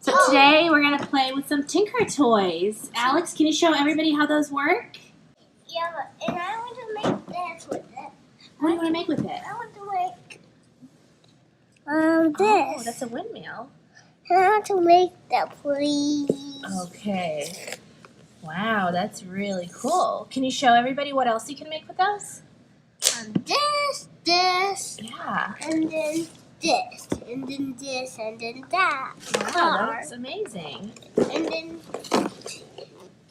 So today we're going to play with some Tinker toys. Alex, can you show everybody how those work? Yeah, and I want to make this with it. What do you want to make with it? I want to make Oh, this. that's a windmill. And I want to make that, please. Okay. Wow, that's really cool. Can you show everybody what else you can make with those? This, Yeah. and then this, and then this, and then that. Wow, Car. that's amazing. And then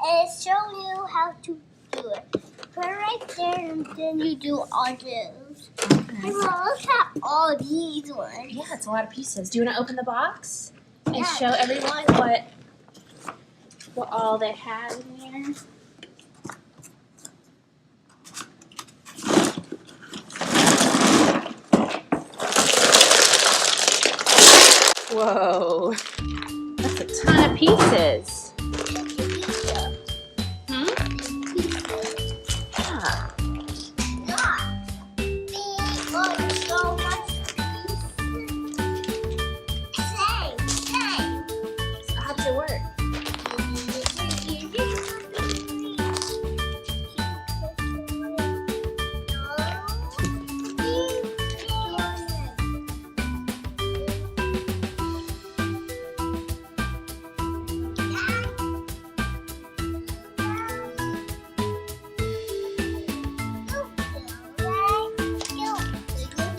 it's showing you how to do it. Put it right there, and then you do all those. Okay. Look at all these ones. Yeah, it's a lot of pieces. Do you want to open the box and Yeah. show everyone what all they have in there? Whoa, that's a ton of pieces. Hmm? Yeah. Not big, but so much pieces. Same. So how does it work?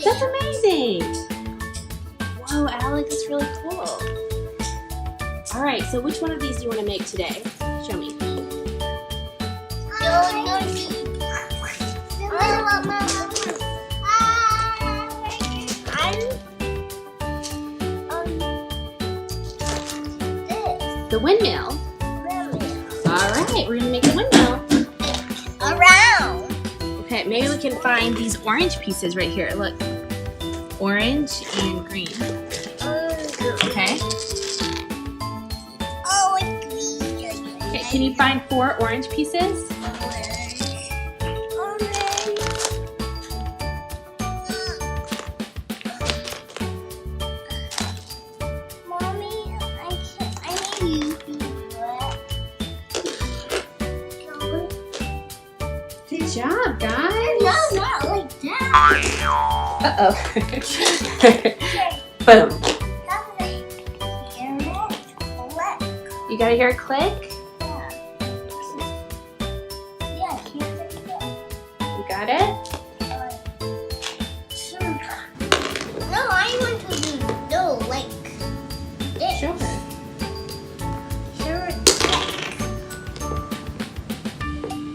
That's amazing. Whoa, Alex, that's really cool. All right, so which one of these do you want to make today? Show me. The windmill. All right, we're gonna make a windmill. Around. Okay, maybe we can find these orange pieces right here. Look, orange and green. Okay. Oh, it's green. Okay, can you find 4 orange pieces? Mommy, I need you to do it. Good job, guys. No, not like that. Uh-oh. Boom. You gotta hear a click? You got it? No, I want to do like this. Show her. Sure.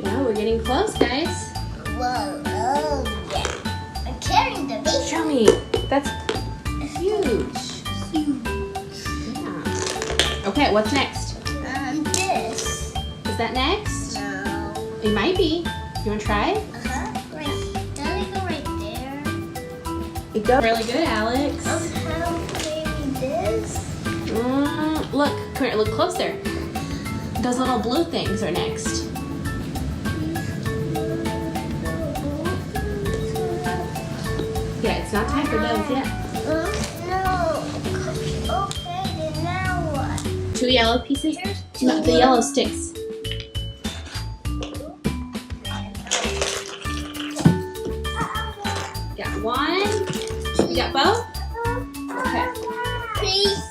Well, we're getting close, guys. Whoa, oh yeah. I'm carrying the baby. Show me. That's huge. Yeah. Okay, what's next? This. Is that next? No. It might be. You wanna try? Right. Does it go right there? It goes really good, Alex. How maybe this? Look, come here, look closer. Those little blue things are next. Yeah, it's not time for those yet. No. Okay, then now what? 2 yellow pieces? Here's No, the yellow sticks. Got 1. You got both? Okay. Please.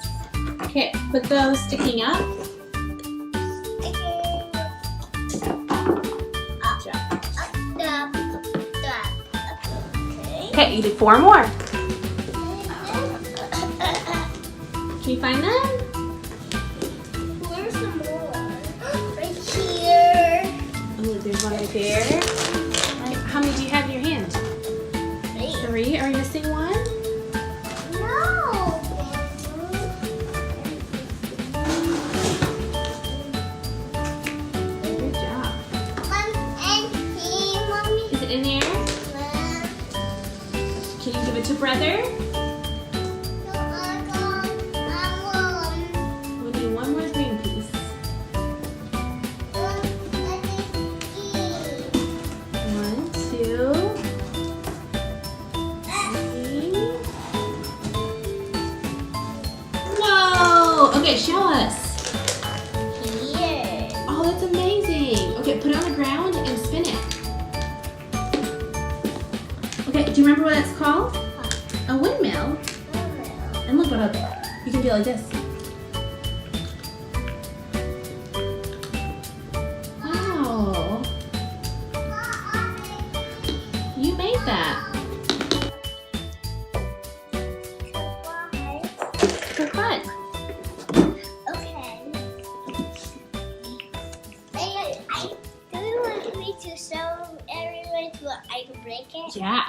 Okay, put those sticking up. Good job. Okay, you did 4 more. Can you find them? Where's some more? Right here. Oh, there's one right there. How many do you have in your hand? 3. Are we missing one? No. Good job. Mommy. Is it in there? Can you give it to brother? We need 1 more green piece. 1, 2. Okay, show us. Here. Oh, that's amazing. Okay, put it on the ground and spin it. Okay, do you remember what that's called? A windmill. And look what you can do it like this. Wow. You made that. For fun. Okay. Do you want me to show everyone so I can break it? Yeah.